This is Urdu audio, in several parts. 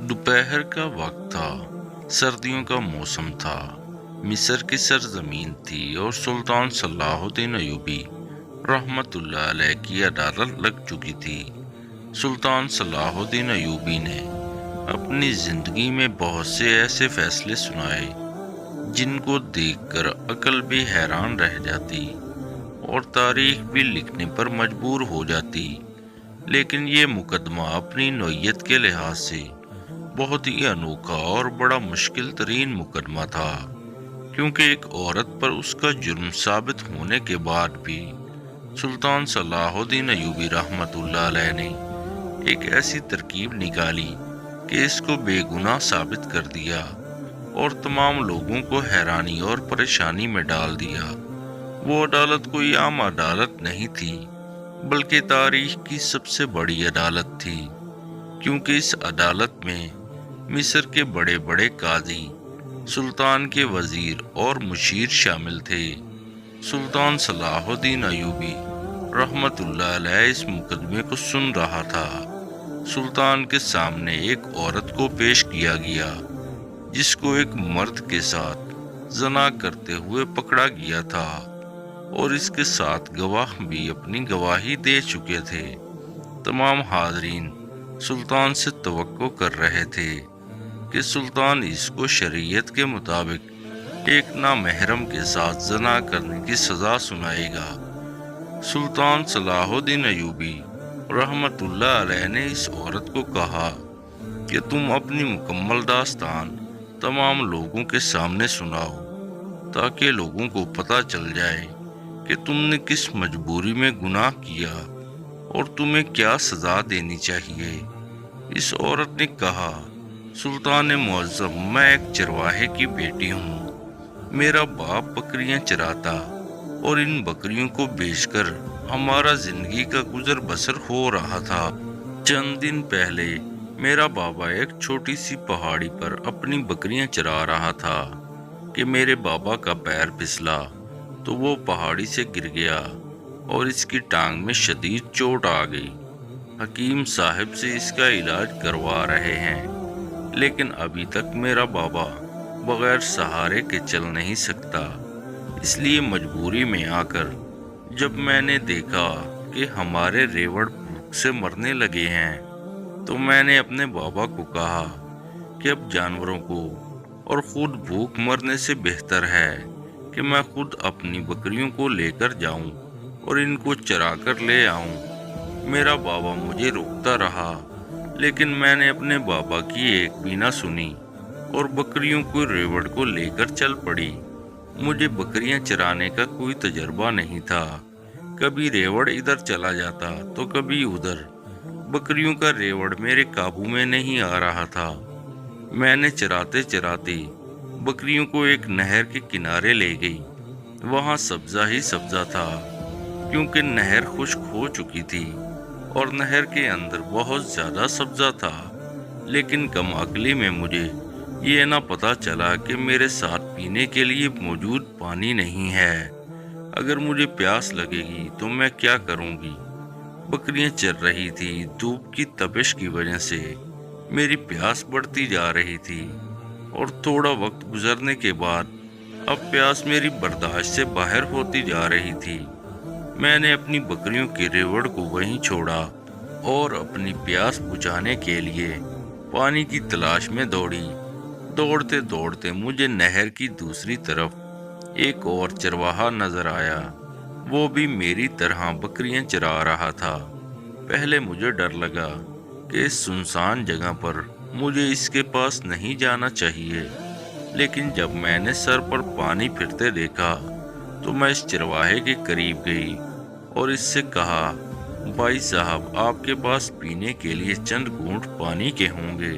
دوپہر کا وقت تھا، سردیوں کا موسم تھا، مصر کی سرزمین تھی اور سلطان صلاح الدین ایوبی رحمت اللہ علیہ کی عدالت لگ چکی تھی۔ سلطان صلاح الدین ایوبی نے اپنی زندگی میں بہت سے ایسے فیصلے سنائے جن کو دیکھ کر عقل بھی حیران رہ جاتی اور تاریخ بھی لکھنے پر مجبور ہو جاتی، لیکن یہ مقدمہ اپنی نوعیت کے لحاظ سے بہت ہی انوکھا اور بڑا مشکل ترین مقدمہ تھا، کیونکہ ایک عورت پر اس کا جرم ثابت ہونے کے بعد بھی سلطان صلاح الدین ایوبی رحمت اللہ علیہ نے ایک ایسی ترکیب نکالی کہ اس کو بے گناہ ثابت کر دیا اور تمام لوگوں کو حیرانی اور پریشانی میں ڈال دیا۔ وہ عدالت کوئی عام عدالت نہیں تھی، بلکہ تاریخ کی سب سے بڑی عدالت تھی، کیونکہ اس عدالت میں مصر کے بڑے بڑے قاضی، سلطان کے وزیر اور مشیر شامل تھے۔ سلطان صلاح الدین ایوبی رحمت اللہ علیہ اس مقدمے کو سن رہا تھا۔ سلطان کے سامنے ایک عورت کو پیش کیا گیا جس کو ایک مرد کے ساتھ زنا کرتے ہوئے پکڑا گیا تھا، اور اس کے ساتھ گواہ بھی اپنی گواہی دے چکے تھے۔ تمام حاضرین سلطان سے توقع کر رہے تھے کہ سلطان اس کو شریعت کے مطابق ایک نامحرم کے ساتھ زنا کرنے کی سزا سنائے گا۔ سلطان صلاح الدین ایوبی رحمت اللہ علیہ نے اس عورت کو کہا کہ تم اپنی مکمل داستان تمام لوگوں کے سامنے سناؤ، تاکہ لوگوں کو پتہ چل جائے کہ تم نے کس مجبوری میں گناہ کیا اور تمہیں کیا سزا دینی چاہیے۔ اس عورت نے کہا، سلطان معظم، میں ایک چرواہے کی بیٹی ہوں۔ میرا باپ بکریاں چراتا اور ان بکریوں کو بیچ کر ہمارا زندگی کا گزر بسر ہو رہا تھا۔ چند دن پہلے میرا بابا ایک چھوٹی سی پہاڑی پر اپنی بکریاں چرا رہا تھا کہ میرے بابا کا پیر پھسلا تو وہ پہاڑی سے گر گیا اور اس کی ٹانگ میں شدید چوٹ آ گئی۔ حکیم صاحب سے اس کا علاج کروا رہے ہیں، لیکن ابھی تک میرا بابا بغیر سہارے کے چل نہیں سکتا۔ اس لیے مجبوری میں آ کر جب میں نے دیکھا کہ ہمارے ریوڑ بھوک سے مرنے لگے ہیں تو میں نے اپنے بابا کو کہا کہ اب جانوروں کو اور خود بھوک مرنے سے بہتر ہے کہ میں خود اپنی بکریوں کو لے کر جاؤں اور ان کو چرا کر لے آؤں۔ میرا بابا مجھے روکتا رہا، لیکن میں نے اپنے بابا کی ایک بھی نہ سنی اور بکریوں کو ریوڑ کو لے کر چل پڑی۔ مجھے بکریاں چرانے کا کوئی تجربہ نہیں تھا، کبھی ریوڑ ادھر چلا جاتا تو کبھی ادھر۔ بکریوں کا ریوڑ میرے قابو میں نہیں آ رہا تھا۔ میں نے چراتے چراتے بکریوں کو ایک نہر کے کنارے لے گئی۔ وہاں سبزہ ہی سبزہ تھا، کیونکہ نہر خشک ہو چکی تھی اور نہر کے اندر بہت زیادہ سبزہ تھا، لیکن کم عقلی میں مجھے یہ نہ پتہ چلا کہ میرے ساتھ پینے کے لیے موجود پانی نہیں ہے۔ اگر مجھے پیاس لگے گی تو میں کیا کروں گی؟ بکریاں چر رہی تھی، دھوپ کی تپش کی وجہ سے میری پیاس بڑھتی جا رہی تھی، اور تھوڑا وقت گزرنے کے بعد اب پیاس میری برداشت سے باہر ہوتی جا رہی تھی۔ میں نے اپنی بکریوں کے ریوڑ کو وہیں چھوڑا اور اپنی پیاس بجھانے کے لیے پانی کی تلاش میں دوڑی۔ دوڑتے دوڑتے مجھے نہر کی دوسری طرف ایک اور چرواہا نظر آیا، وہ بھی میری طرح بکریاں چرا رہا تھا۔ پہلے مجھے ڈر لگا کہ اس سنسان جگہ پر مجھے اس کے پاس نہیں جانا چاہیے، لیکن جب میں نے سر پر پانی پھرتے دیکھا تو میں اس چرواہے کے قریب گئی اور اس سے کہا، بھائی صاحب، آپ کے پاس پینے کے لیے چند گھونٹ پانی کے ہوں گے؟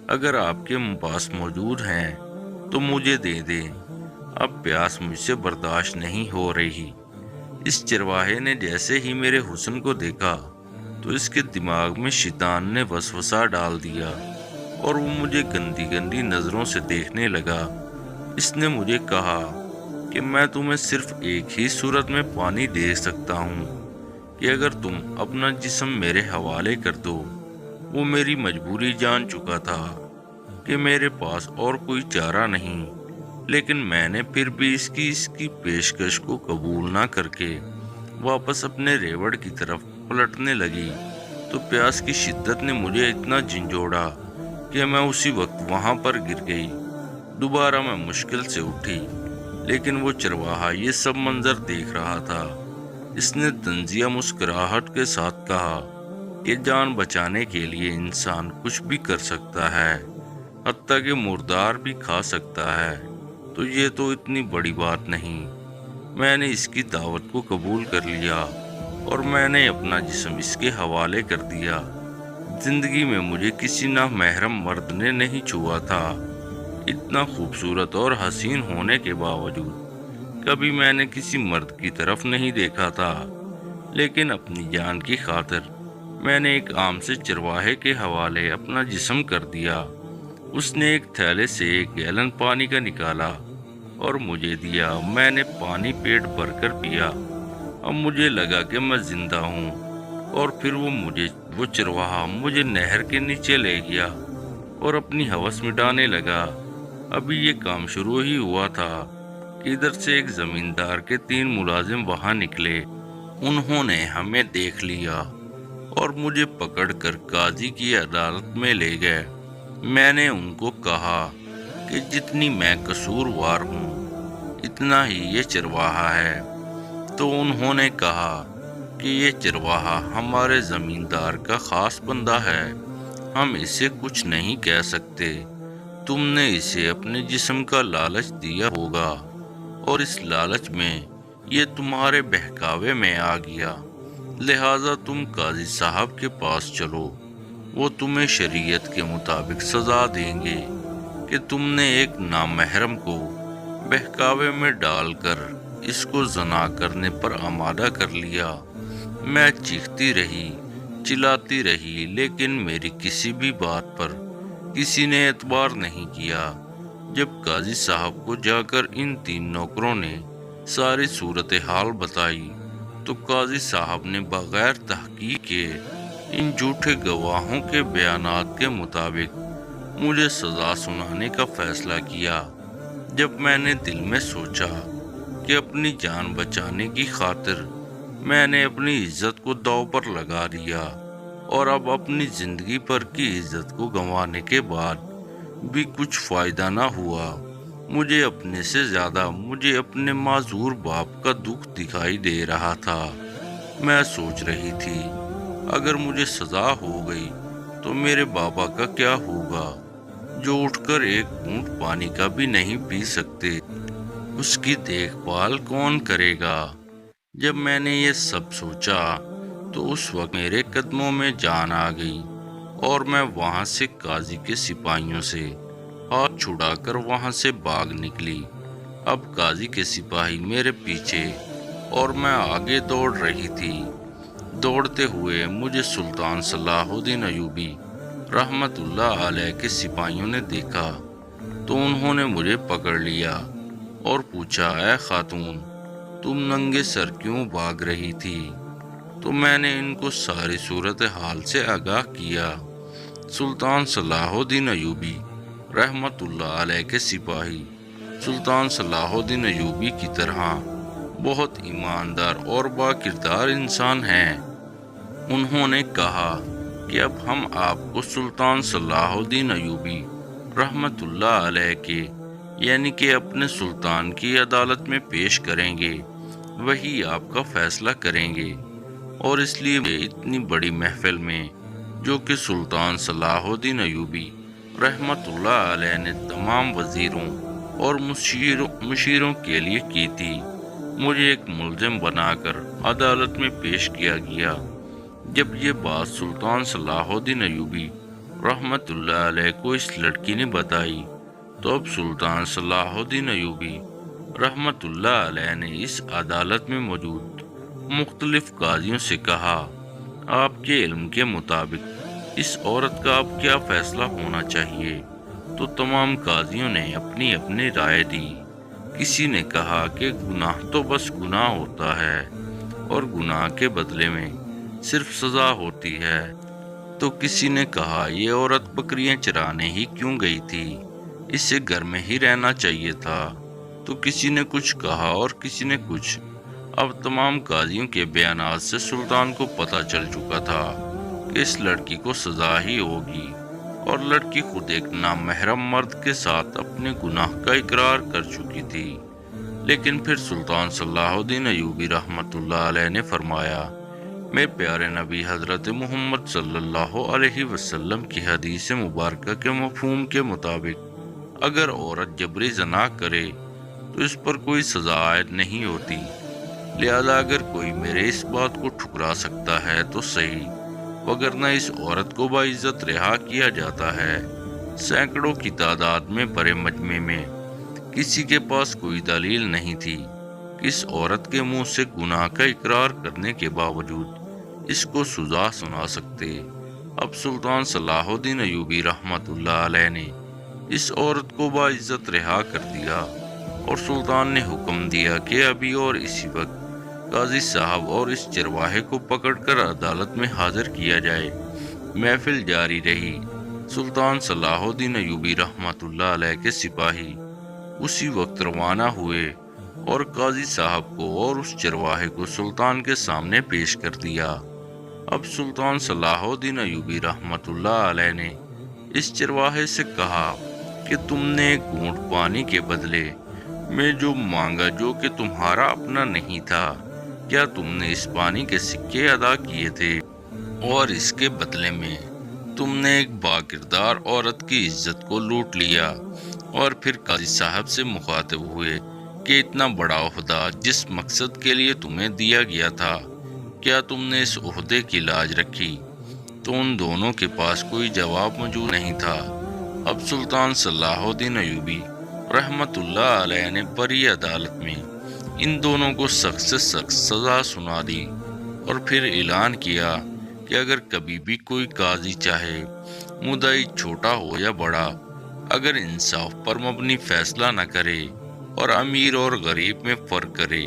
اگر آپ کے پاس موجود ہیں تو مجھے دے دیں، اب پیاس مجھ سے برداشت نہیں ہو رہی۔ اس چرواہے نے جیسے ہی میرے حسن کو دیکھا تو اس کے دماغ میں شیطان نے وسوسہ ڈال دیا اور وہ مجھے گندی گندی نظروں سے دیکھنے لگا۔ اس نے مجھے کہا کہ میں تمہیں صرف ایک ہی صورت میں پانی دے سکتا ہوں، کہ اگر تم اپنا جسم میرے حوالے کر دو وہ میری مجبوری جان چکا تھا کہ میرے پاس اور کوئی چارہ نہیں، لیکن میں نے پھر بھی اس کی پیشکش کو قبول نہ کر کے واپس اپنے ریوڑ کی طرف پلٹنے لگی تو پیاس کی شدت نے مجھے اتنا جھنجھوڑا کہ میں اسی وقت وہاں پر گر گئی۔ دوبارہ میں مشکل سے اٹھی، لیکن وہ چرواہا یہ سب منظر دیکھ رہا تھا۔ اس نے طنزیہ مسکراہٹ کے ساتھ کہا کہ جان بچانے کے لیے انسان کچھ بھی کر سکتا ہے، حتیٰ کہ مردار بھی کھا سکتا ہے، تو یہ تو اتنی بڑی بات نہیں۔ میں نے اس کی دعوت کو قبول کر لیا اور میں نے اپنا جسم اس کے حوالے کر دیا۔ زندگی میں مجھے کسی نامحرم مرد نے نہیں چھوا تھا۔ اتنا خوبصورت اور حسین ہونے کے باوجود کبھی میں نے کسی مرد کی طرف نہیں دیکھا تھا، لیکن اپنی جان کی خاطر میں نے ایک عام سے چرواہے کے حوالے اپنا جسم کر دیا۔ اس نے ایک تھیلے سے 1 گیلن پانی کا نکالا اور مجھے دیا۔ میں نے پانی پیٹ بھر کر پیا۔ اب مجھے لگا کہ میں زندہ ہوں، اور پھر وہ چرواہا مجھے نہر کے نیچے لے گیا اور اپنی ہوس مٹانے لگا۔ ابھی یہ کام شروع ہی ہوا تھا کہ ادھر سے ایک زمیندار کے 3 ملازم وہاں نکلے۔ انہوں نے ہمیں دیکھ لیا اور مجھے پکڑ کر قاضی کی عدالت میں لے گئے۔ میں نے ان کو کہا کہ جتنی میں قصوروار ہوں اتنا ہی یہ چرواہا ہے، تو انہوں نے کہا کہ یہ چرواہا ہمارے زمیندار کا خاص بندہ ہے، ہم اسے کچھ نہیں کہہ سکتے۔ تم نے اسے اپنے جسم کا لالچ دیا ہوگا اور اس لالچ میں یہ تمہارے بہکاوے میں آ گیا، لہٰذا تم قاضی صاحب کے پاس چلو، وہ تمہیں شریعت کے مطابق سزا دیں گے کہ تم نے ایک نامحرم کو بہکاوے میں ڈال کر اس کو زنا کرنے پر آمادہ کر لیا۔ میں چیختی رہی، چلاتی رہی، لیکن میری کسی بھی بات پر کسی نے اعتبار نہیں کیا۔ جب قاضی صاحب کو جا کر ان 3 نوکروں نے ساری صورتحال بتائی تو قاضی صاحب نے بغیر تحقیق کے ان جھوٹے گواہوں کے بیانات کے مطابق مجھے سزا سنانے کا فیصلہ کیا۔ جب میں نے دل میں سوچا کہ اپنی جان بچانے کی خاطر میں نے اپنی عزت کو داؤ پر لگا دیا اور اب اپنی زندگی پر کی عزت کو گنوانے کے بعد بھی کچھ فائدہ نہ ہوا، مجھے اپنے سے زیادہ مجھے اپنے معذور باپ کا دکھ دکھائی دے رہا تھا۔ میں سوچ رہی تھی اگر مجھے سزا ہو گئی تو میرے بابا کا کیا ہوگا، جو اٹھ کر ایک گھونٹ پانی کا بھی نہیں پی سکتے، اس کی دیکھ بھال کون کرے گا۔ جب میں نے یہ سب سوچا تو اس وقت میرے قدموں میں جان آ گئی اور میں وہاں سے قاضی کے سپاہیوں سے ہاتھ چھڑا کر وہاں سے بھاگ نکلی۔ اب قاضی کے سپاہی میرے پیچھے اور میں آگے دوڑ رہی تھی۔ دوڑتے ہوئے مجھے سلطان صلاح الدین ایوبی رحمت اللہ علیہ کے سپاہیوں نے دیکھا تو انہوں نے مجھے پکڑ لیا اور پوچھا، اے خاتون، تم ننگے سر کیوں بھاگ رہی تھی؟ تو میں نے ان کو ساری صورتحال سے آگاہ کیا۔ سلطان صلاح الدین ایوبی رحمت اللہ علیہ کے سپاہی سلطان صلاح الدین ایوبی کی طرح بہت ایماندار اور با کردار انسان ہیں۔ انہوں نے کہا کہ اب ہم آپ کو سلطان صلاح الدین ایوبی رحمت اللہ علیہ کے یعنی کہ اپنے سلطان کی عدالت میں پیش کریں گے، وہی آپ کا فیصلہ کریں گے، اور اس لیے اتنی بڑی محفل میں جو کہ سلطان صلاح الدین ایوبی رحمت اللہ علیہ نے تمام وزیروں اور مشیروں کے لیے کی تھی، مجھے ایک ملزم بنا کر عدالت میں پیش کیا گیا۔ جب یہ بات سلطان صلاح الدین ایوبی رحمت اللہ علیہ کو اس لڑکی نے بتائی تو اب سلطان صلاح الدین ایوبی رحمت اللہ علیہ نے اس عدالت میں موجود مختلف قاضیوں سے کہا، آپ کے علم کے مطابق اس عورت کا اب کیا فیصلہ ہونا چاہیے؟ تو تمام قاضیوں نے اپنی اپنی رائے دی۔ کسی نے کہا کہ گناہ تو بس گناہ ہوتا ہے اور گناہ کے بدلے میں صرف سزا ہوتی ہے، تو کسی نے کہا یہ عورت بکریاں چرانے ہی کیوں گئی تھی، اسے گھر میں ہی رہنا چاہیے تھا۔ تو کسی نے کچھ کہا اور کسی نے کچھ۔ اب تمام قاضیوں کے بیانات سے سلطان کو پتہ چل چکا تھا کہ اس لڑکی کو سزا ہی ہوگی، اور لڑکی خود ایک نامحرم مرد کے ساتھ اپنے گناہ کا اقرار کر چکی تھی۔ لیکن پھر سلطان صلاح الدین ایوبی رحمۃ اللہ علیہ نے فرمایا، میرے پیارے نبی حضرت محمد صلی اللہ علیہ وسلم کی حدیث مبارکہ کے مفہوم کے مطابق اگر عورت جبری زنا کرے تو اس پر کوئی سزا عائد نہیں ہوتی، لہذا اگر کوئی میرے اس بات کو ٹھکرا سکتا ہے تو صحیح، وگرنہ اس عورت کو باعزت رہا کیا جاتا ہے۔ سینکڑوں کی تعداد میں بڑے مجمع میں کسی کے پاس کوئی دلیل نہیں تھی کہ اس عورت کے منہ سے گناہ کا اقرار کرنے کے باوجود اس کو سزا سنا سکتے۔ اب سلطان صلاح الدین ایوبی رحمۃ اللہ علیہ نے اس عورت کو باعزت رہا کر دیا، اور سلطان نے حکم دیا کہ ابھی اور اسی وقت قاضی صاحب اور اس چرواہے کو پکڑ کر عدالت میں حاضر کیا جائے۔ محفل جاری رہی۔ سلطان صلاح الدین ایوبی رحمۃ اللہ علیہ کے سپاہی اسی وقت روانہ ہوئے اور قاضی صاحب کو اور اس چرواہے کو سلطان کے سامنے پیش کر دیا۔ اب سلطان صلاح الدین ایوبی رحمۃ اللہ علیہ نے اس چرواہے سے کہا کہ تم نے ایک گھونٹ پانی کے بدلے میں جو مانگا جو کہ تمہارا اپنا نہیں تھا، کیا تم نے اس پانی کے سکے ادا کیے تھے؟ اور اس کے بدلے میں تم نے ایک باکردار عورت کی عزت کو لوٹ لیا۔ اور پھر قاضی صاحب سے مخاطب ہوئے کہ اتنا بڑا عہدہ جس مقصد کے لیے تمہیں دیا گیا تھا، کیا تم نے اس عہدے کی لاج رکھی؟ تو ان دونوں کے پاس کوئی جواب موجود نہیں تھا۔ اب سلطان صلاح الدین ایوبی رحمۃ اللہ علیہ نے بڑی عدالت میں ان دونوں کو سخت سے سخت سزا سنا دی، اور پھر اعلان کیا کہ اگر کبھی بھی کوئی قاضی چاہے، مدعی چھوٹا ہو یا بڑا، اگر انصاف پر مبنی فیصلہ نہ کرے اور امیر اور غریب میں فرق کرے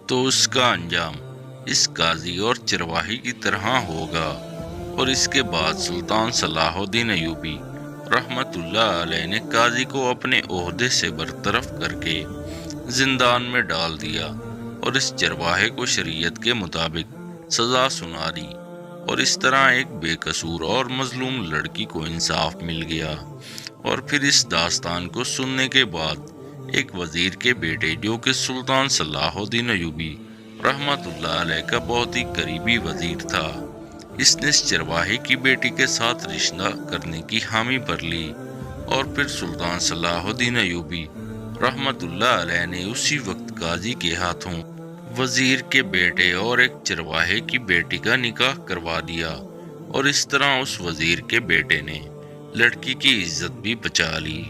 تو اس کا انجام اس قاضی اور چرواہی کی طرح ہوگا۔ اور اس کے بعد سلطان صلاح الدین ایوبی رحمۃ اللہ علیہ نے قاضی کو اپنے عہدے سے برطرف کر کے زندان میں ڈال دیا، اور اس چرواہے کو شریعت کے مطابق سزا سنا دی، اور اس طرح ایک بے قصور اور مظلوم لڑکی کو انصاف مل گیا۔ اور پھر اس داستان کو سننے کے بعد ایک وزیر کے بیٹے جو کہ سلطان صلاح الدین ایوبی رحمۃ اللہ علیہ کا بہت ہی قریبی وزیر تھا، اس نے اس چرواہے کی بیٹی کے ساتھ رشتہ کرنے کی حامی بھر لی، اور پھر سلطان صلاح الدین ایوبی رحمۃ اللہ علیہ نے اسی وقت قاضی کے ہاتھوں وزیر کے بیٹے اور ایک چرواہے کی بیٹی کا نکاح کروا دیا، اور اس طرح اس وزیر کے بیٹے نے لڑکی کی عزت بھی بچا لی۔